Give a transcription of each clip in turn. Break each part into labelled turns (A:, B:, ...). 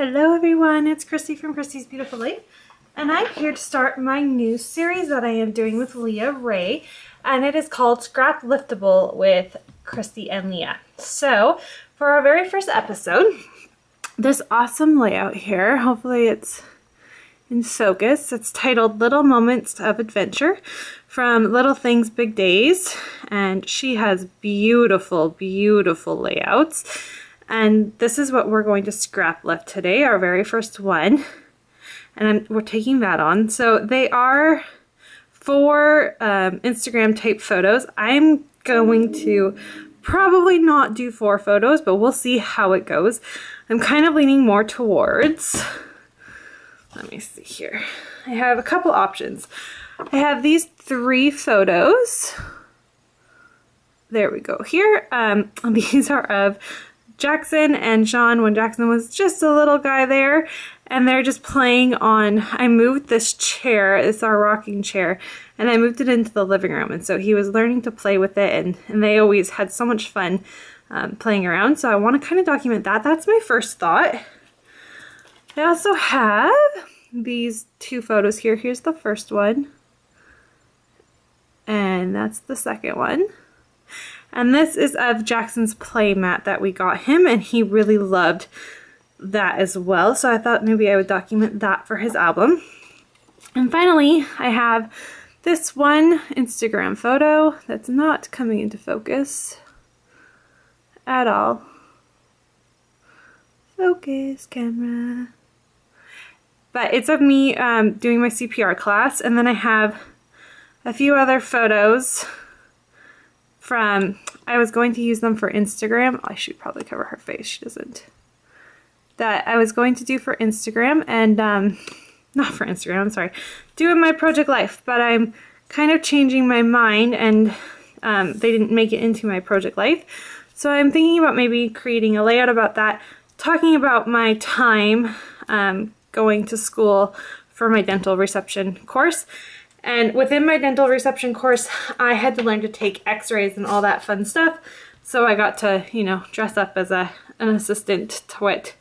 A: Hello everyone, it's Christy from Christy's Beautiful Life, and I'm here to start my new series that I am doing with Leah Ray, and it is called Scrapliftable with Christy and Leah. So, for our very first episode, this awesome layout here, hopefully it's in focus, it's titled Little Moments of Adventure from Little Things Big Days, and she has beautiful, beautiful layouts. And this is what we're going to scrap lift today, our very first one. And we're taking that on. So they are 4 Instagram type photos. I'm going to probably not do 4 photos, but we'll see how it goes. I'm kind of leaning more towards, let me see here. I have a couple options. I have these 3 photos. There we go here. These are of Jackson and John when Jackson was just a little guy there, and they're just playing on, I moved this chair, it's our rocking chair, and I moved it into the living room, and so he was learning to play with it, and they always had so much fun playing around, so I want to kind of document that. That's my first thought. I also have these 2 photos here. Here's the first one, and that's the second one. And this is of Jackson's play mat that we got him, and he really loved that as well. So I thought maybe I would document that for his album. And finally, I have this one Instagram photo that's not coming into focus at all. Focus, camera. But it's of me doing my CPR class, and then I have a few other photos from, I was going to use them for Instagram. I should probably cover her face, she doesn't. That I was going to do for Instagram, and not for Instagram, I'm sorry, do in my project life, but I'm kind of changing my mind, and they didn't make it into my project life. So I'm thinking about maybe creating a layout about that, talking about my time going to school for my dental reception course. And within my dental reception course, I had to learn to take x-rays and all that fun stuff. So I got to, you know, dress up as an assistant to what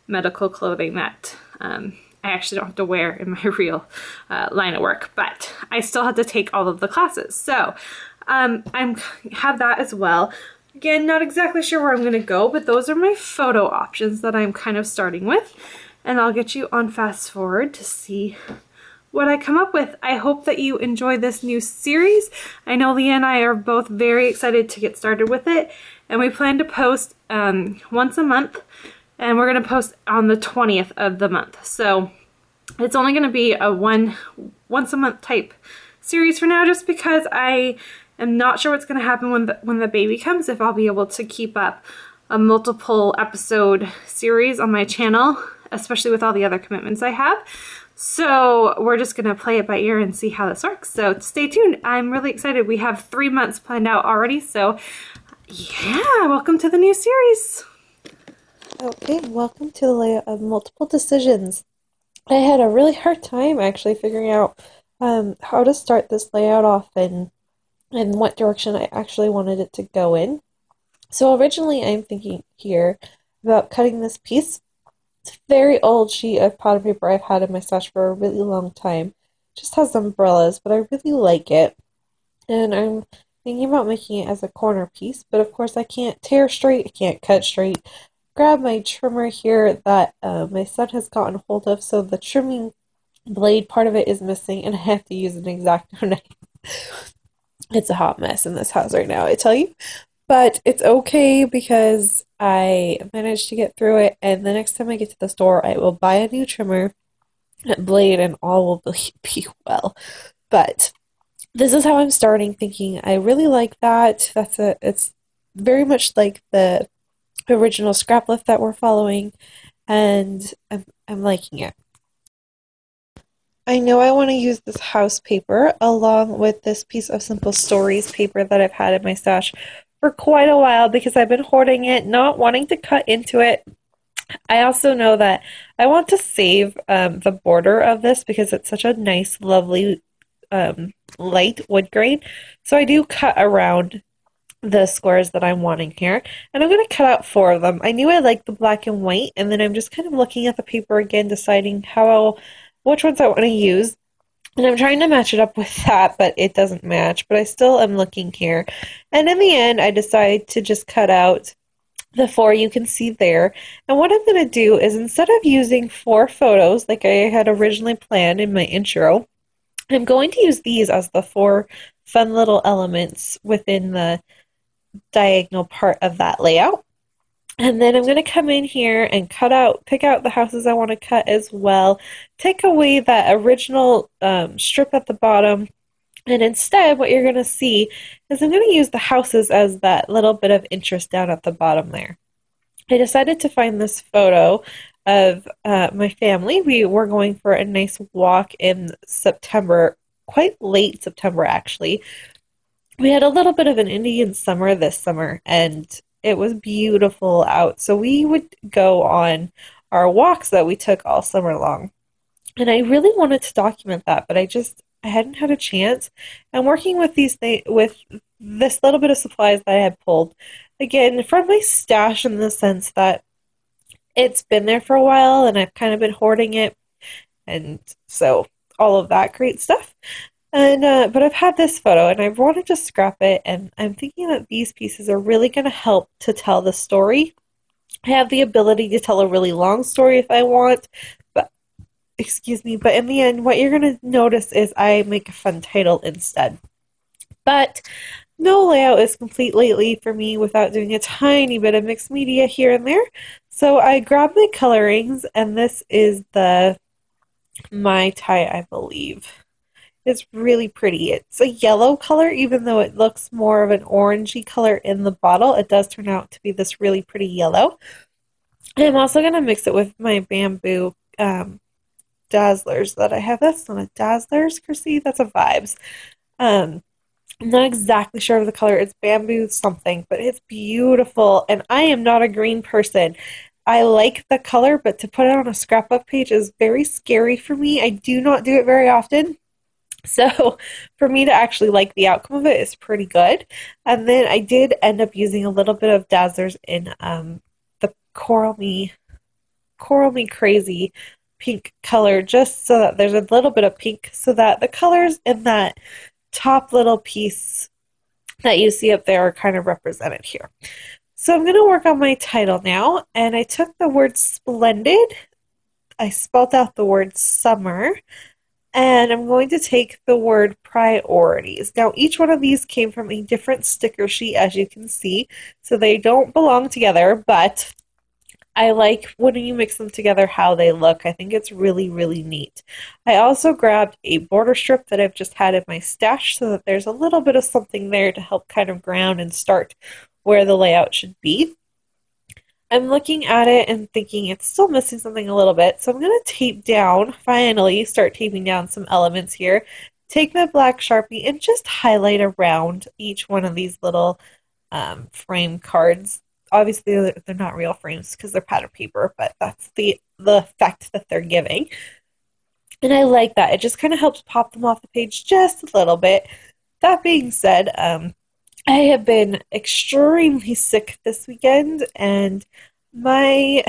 A: medical clothing that I actually don't have to wear in my real line of work. But I still had to take all of the classes. So I have that as well. Again, not exactly sure where I'm going to go, but those are my photo options that I'm kind of starting with. And I'll get you on fast forward to see what I come up with. I hope that you enjoy this new series. I know Leah and I are both very excited to get started with it, and we plan to post once a month, and we're going to post on the 20th of the month. So it's only going to be a once a month type series for now, just because I am not sure what's going to happen when the baby comes, if I'll be able to keep up a multiple episode series on my channel, especially with all the other commitments I have. So we're just going to play it by ear and see how this works. So stay tuned. I'm really excited. We have 3 months planned out already. So yeah, welcome to the new series.
B: Okay, welcome to the layout of multiple decisions. I had a really hard time actually figuring out how to start this layout off and what direction I actually wanted it to go in. So originally I'm thinking here about cutting this piece. It's a very old sheet of pattern paper I've had in my stash for a really long time. It just has umbrellas, but I really like it. And I'm thinking about making it as a corner piece, but of course I can't tear straight, I can't cut straight. Grab my trimmer here that my son has gotten hold of, so the trimming blade part of it is missing, and I have to use an X-Acto knife. It's a hot mess in this house right now, I tell you. But it's okay because I managed to get through it, and the next time I get to the store, I will buy a new trimmer, blade, and all will be well. But this is how I'm starting, thinking I really like that. It's very much like the original scrap lift that we're following, and I'm liking it. I know I want to use this house paper along with this piece of Simple Stories paper that I've had in my stash for quite a while because I've been hoarding it, not wanting to cut into it. I also know that I want to save the border of this because it's such a nice, lovely, light wood grain. So I do cut around the squares that I'm wanting here. And I'm going to cut out 4 of them. I knew I liked the black and white, and then I'm just kind of looking at the paper again, deciding which ones I want to use. And I'm trying to match it up with that, but it doesn't match. But I still am looking here. And in the end, I decide to just cut out the 4 you can see there. And what I'm going to do is, instead of using 4 photos like I had originally planned in my intro, I'm going to use these as the 4 fun little elements within the diagonal part of that layout. And then I'm going to come in here and pick out the houses I want to cut as well. Take away that original strip at the bottom. And instead, what you're going to see is I'm going to use the houses as that little bit of interest down at the bottom there. I decided to find this photo of my family. We were going for a nice walk in September, quite late September actually. We had a little bit of an Indian summer this summer, and it was beautiful out. So we would go on our walks that we took all summer long. And I really wanted to document that, but I hadn't had a chance. I'm working with with this little bit of supplies that I had pulled. Again, from my stash, in the sense that it's been there for a while and I've kind of been hoarding it. And so all of that great stuff. And but I've had this photo and I wanted to scrap it, and I'm thinking that these pieces are really going to help to tell the story. I have the ability to tell a really long story if I want, but but in the end, what you're going to notice is I make a fun title instead. But no layout is complete lately for me without doing a tiny bit of mixed media here and there. So I grabbed my colorings, and this is the Mai Tai, I believe. It's really pretty. It's a yellow color, even though it looks more of an orangey color in the bottle. It does turn out to be this really pretty yellow. And I'm also going to mix it with my bamboo dazzlers that I have. That's not a dazzlers, Christy. That's a vibes. I'm not exactly sure of the color. It's bamboo something, but it's beautiful. And I am not a green person. I like the color, but to put it on a scrapbook page is very scary for me. I do not do it very often. So for me to actually like the outcome of it is pretty good. And then I did end up using a little bit of dazzlers in the Coral Me Crazy pink color, just so that there's a little bit of pink, so that the colors in that top little piece that you see up there are kind of represented here. So I'm going to work on my title now, and I took the word splendid, I spelled out the word summer, and I'm going to take the word priorities. Now, each one of these came from a different sticker sheet, as you can see, so they don't belong together, but I like when you mix them together how they look. I think it's really, really neat. I also grabbed a border strip that I've just had in my stash so that there's a little bit of something there to help kind of ground and start where the layout should be. I'm looking at it and thinking it's still missing something a little bit, so I'm going to tape down, finally start taping down some elements here. Take my black Sharpie and just highlight around each one of these little frame cards. Obviously, they're not real frames because they're pattern paper, but that's the effect that they're giving. And I like that. It just kind of helps pop them off the page just a little bit. That being said, I have been extremely sick this weekend, and my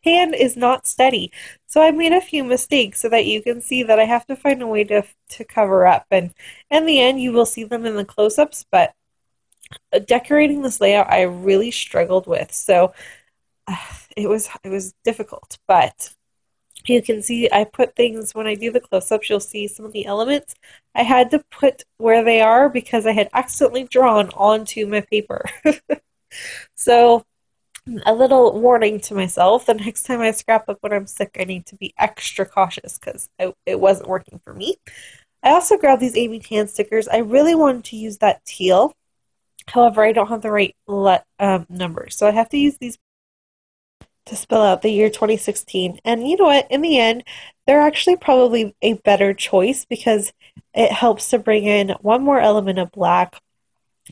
B: hand is not steady. So I made a few mistakes so that you can see that I have to find a way to cover up. And in the end, you will see them in the close-ups, but decorating this layout I really struggled with. So it was difficult, but you can see I put things, when I do the close-ups, you'll see some of the elements I had to put where they are because I had accidentally drawn onto my paper. So a little warning to myself, the next time I scrapbook when I'm sick, I need to be extra cautious because it wasn't working for me. I also grabbed these Amy Tan stickers. I really wanted to use that teal. However, I don't have the right numbers, so I have to use these to spell out the year 2016. And you know what? In the end, they're actually probably a better choice because it helps to bring in one more element of black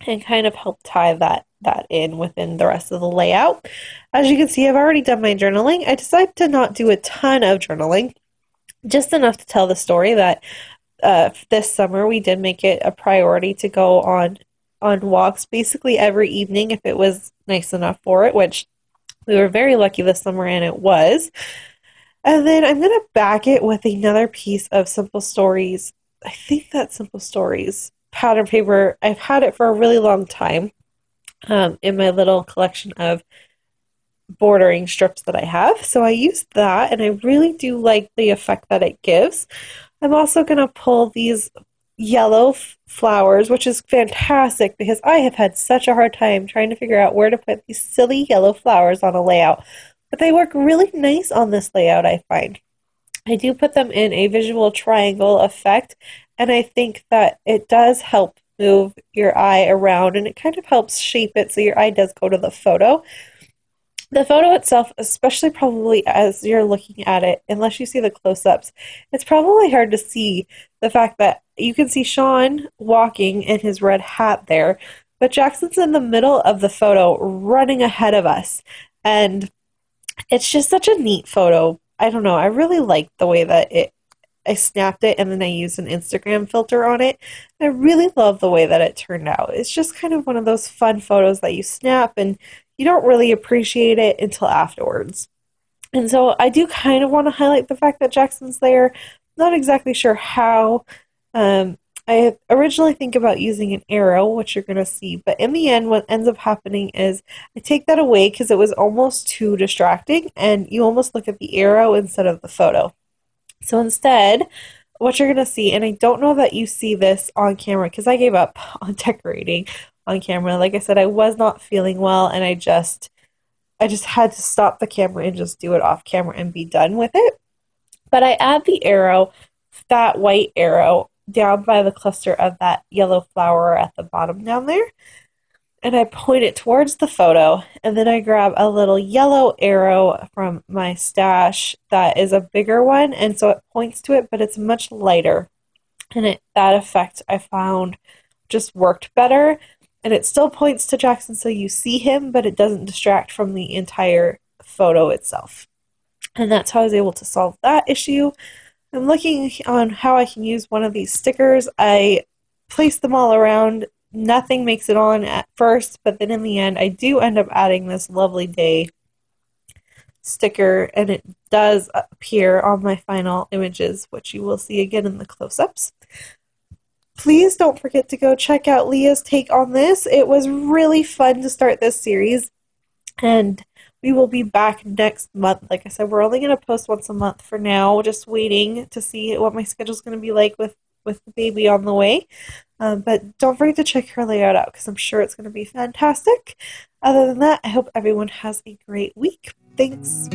B: and kind of help tie that in within the rest of the layout. As you can see, I've already done my journaling. I decided to not do a ton of journaling, just enough to tell the story that this summer we did make it a priority to go on on walks basically every evening if it was nice enough for it, which we were very lucky this summer and it was. And then I'm going to back it with another piece of Simple Stories. I think that's Simple Stories pattern paper. I've had it for a really long time in my little collection of bordering strips that I have. So I used that and I really do like the effect that it gives. I'm also going to pull these yellow flowers, which is fantastic because I have had such a hard time trying to figure out where to put these silly yellow flowers on a layout. But they work really nice on this layout, I find. I do put them in a visual triangle effect, and I think that it does help move your eye around, and it kind of helps shape it so your eye does go to the photo. The photo itself, especially probably as you're looking at it, unless you see the close-ups, it's probably hard to see the fact that you can see Sean walking in his red hat there, but Jackson's in the middle of the photo running ahead of us. And it's just such a neat photo. I don't know. I really like the way that I snapped it and then I used an Instagram filter on it. I really love the way that it turned out. It's just kind of one of those fun photos that you snap and you don't really appreciate it until afterwards. And so I do kind of want to highlight the fact that Jackson's there. Not exactly sure how. I originally think about using an arrow, which you're going to see, but in the end, what ends up happening is I take that away because it was almost too distracting, and you almost look at the arrow instead of the photo. So instead, what you're going to see, and I don't know that you see this on camera because I gave up on decorating on camera. Like I said, I was not feeling well, and I just had to stop the camera and just do it off camera and be done with it. But I add the arrow, that white arrow, down by the cluster of that yellow flower at the bottom down there. And I point it towards the photo, and then I grab a little yellow arrow from my stash that is a bigger one, and so it points to it, but it's much lighter. And that effect I found just worked better. And it still points to Jackson so you see him, but it doesn't distract from the entire photo itself. And that's how I was able to solve that issue. I'm looking on how I can use one of these stickers. I placed them all around. Nothing makes it on at first, but then in the end, I do end up adding this lovely day sticker, and it does appear on my final images, which you will see again in the close-ups. Please don't forget to go check out Leah's take on this. It was really fun to start this series, and we will be back next month. Like I said, we're only going to post once a month for now, just waiting to see what my schedule is going to be like with the baby on the way. But don't forget to check her layout out because I'm sure it's going to be fantastic. Other than that, I hope everyone has a great week. Thanks.